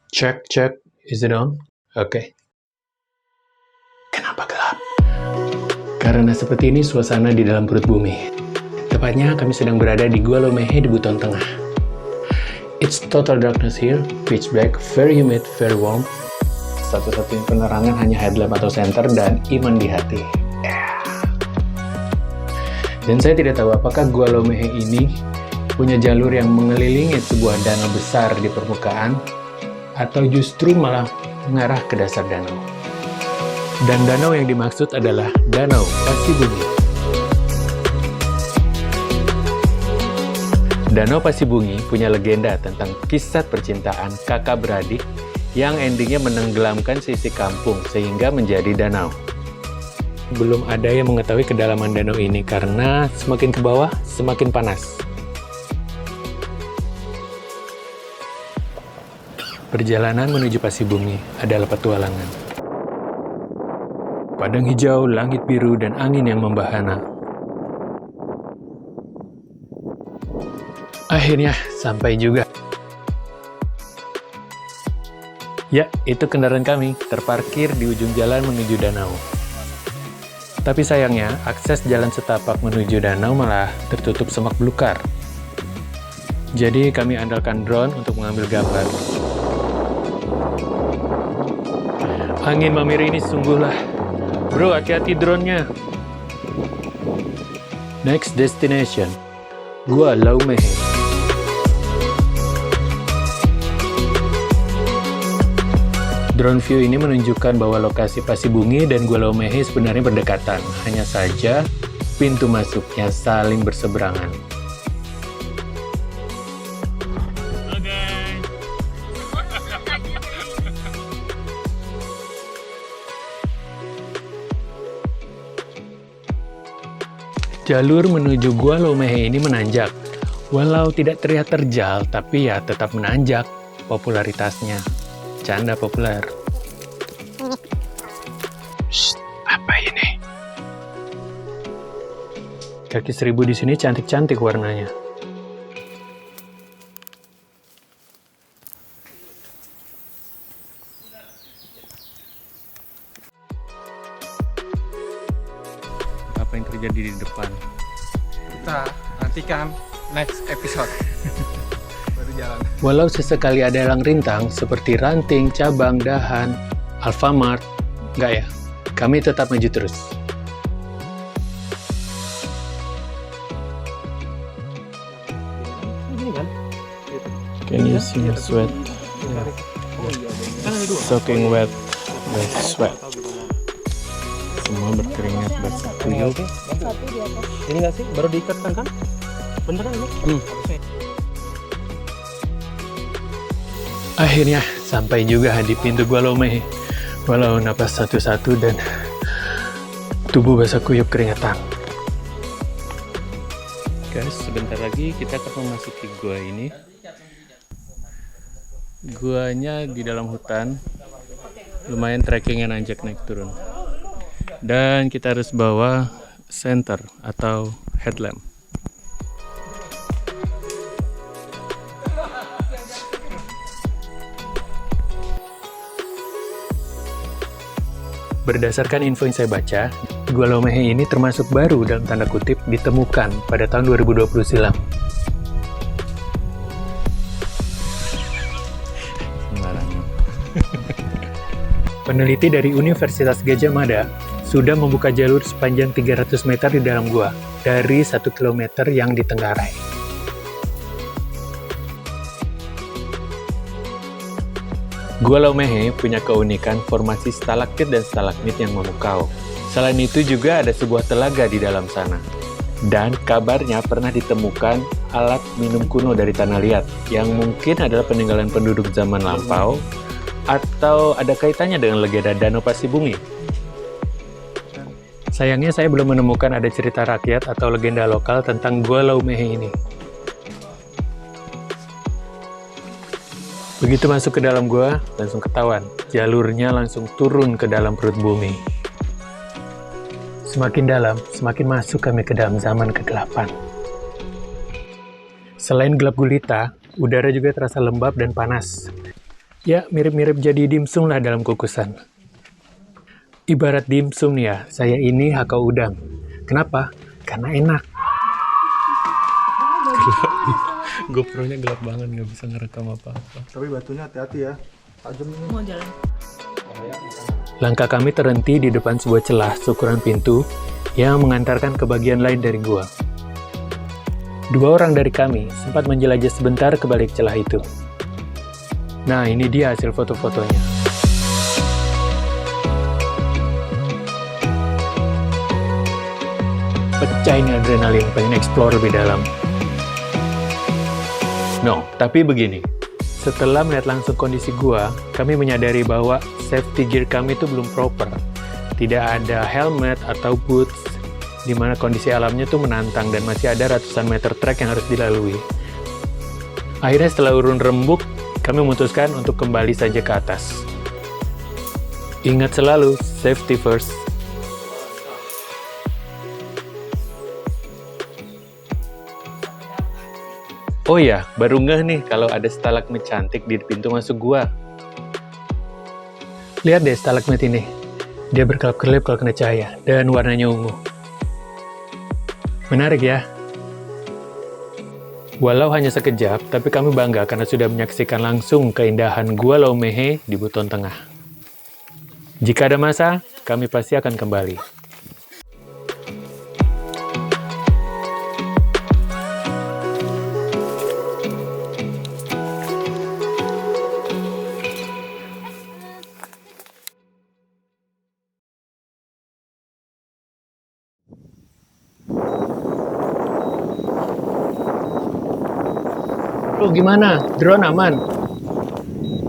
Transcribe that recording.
Check, check. Is it on? Oke. Kenapa gelap? Karena seperti ini suasana di dalam perut bumi. Tepatnya kami sedang berada di Gua Lomehe di Buton Tengah. It's total darkness here, pitch black, very humid, very warm. Satu-satunya penerangan hanya headlamp atau senter dan iman di hati. Dan saya tidak tahu apakah Gua Lomehe ini punya jalur yang mengelilingi sebuah danau besar di permukaan, atau justru malah mengarah ke dasar danau. Dan danau yang dimaksud adalah Danau Pasibungi. Danau Pasibungi punya legenda tentang kisah percintaan kakak beradik yang endingnya menenggelamkan sisi kampung sehingga menjadi danau. Belum ada yang mengetahui kedalaman danau ini karena semakin ke bawah semakin panas. Perjalanan menuju Pasibungi adalah petualangan. Padang hijau, langit biru, dan angin yang membahana. Akhirnya sampai juga. Ya, itu kendaraan kami, terparkir di ujung jalan menuju danau. Tapi sayangnya, akses jalan setapak menuju danau malah tertutup semak belukar. Jadi kami andalkan drone untuk mengambil gambar. Angin mamiri ini sungguhlah. Bro, hati-hati drone-nya. Next destination, Gua Lomehe. Drone view ini menunjukkan bahwa lokasi Pasibungi dan Gua Lomehe sebenarnya berdekatan. Hanya saja, pintu masuknya saling berseberangan. Jalur menuju Gua Lomehe ini menanjak. Walau tidak terlihat terjal, tapi ya tetap menanjak popularitasnya. Canda populer. Shh, apa ini? Kaki 1000 di sini cantik-cantik warnanya. Apa yang terjadi di depan? Kita nantikan next episode. Baru jalan. Walau sesekali ada elang rintang seperti ranting, cabang, dahan, Alfamart, enggak ya, kami tetap maju terus. Ini kan? Can you see my sweat? Soaking wet with sweat. Semua berkeringat basah kuyup. Ini nggak sih? Baru diikatkan kan? Bener kan ini? Akhirnya sampai juga di pintu Gua Lomehe. Walau napas satu-satu dan tubuh basah kuyup keringetan. Guys, sebentar lagi kita akan memasuki gua ini. Guanya di dalam hutan. Lumayan trekkingnya nanjak naik turun. Dan kita harus bawa senter atau headlamp. Berdasarkan info yang saya baca, Gua Lomehe ini termasuk baru dalam tanda kutip ditemukan pada tahun 2020 silam. Peneliti dari Universitas Gadjah Mada sudah membuka jalur sepanjang 300 meter di dalam gua, dari 1 km yang ditenggarai. Gua Lomehe punya keunikan formasi stalaktit dan stalagmit yang memukau. Selain itu juga ada sebuah telaga di dalam sana. Dan kabarnya pernah ditemukan alat minum kuno dari tanah liat, yang mungkin adalah peninggalan penduduk zaman lampau, atau ada kaitannya dengan legenda Danau Pasibungi. Sayangnya saya belum menemukan ada cerita rakyat atau legenda lokal tentang Gua Lomehe ini. Begitu masuk ke dalam gua, langsung ketahuan. Jalurnya langsung turun ke dalam perut bumi. Semakin dalam, semakin masuk kami ke dalam zaman kegelapan. Selain gelap gulita, udara juga terasa lembab dan panas. Ya, mirip-mirip jadi dimsum lah dalam kukusan. Ibarat dimsum nih ya, saya ini hakau udang. Kenapa? Karena enak. GoPro-nya gelap banget, nggak bisa ngerekam apa-apa. Tapi batunya hati-hati ya. Tajam ini. Mau jalan. Langkah kami terhenti di depan sebuah celah seukuran pintu yang mengantarkan ke bagian lain dari gua. Dua orang dari kami sempat menjelajah sebentar ke balik celah itu. Nah, ini dia hasil foto-fotonya. Pecah ini adrenalin, pengen explore lebih dalam. No, tapi begini. Setelah melihat langsung kondisi gua, kami menyadari bahwa safety gear kami itu belum proper. Tidak ada helmet atau boots, di mana kondisi alamnya tuh menantang dan masih ada ratusan meter trek yang harus dilalui. Akhirnya setelah urun rembuk, kami memutuskan untuk kembali saja ke atas. Ingat selalu, safety first. Oh iya, baru ngeh nih kalau ada stalagmit cantik di pintu masuk gua. Lihat deh stalagmit ini. Dia berkelap-kelip kalau kena cahaya, dan warnanya ungu. Menarik ya? Walau hanya sekejap, tapi kami bangga karena sudah menyaksikan langsung keindahan Gua Laumehe di Buton Tengah. Jika ada masa, kami pasti akan kembali. Bro, gimana? Drone aman?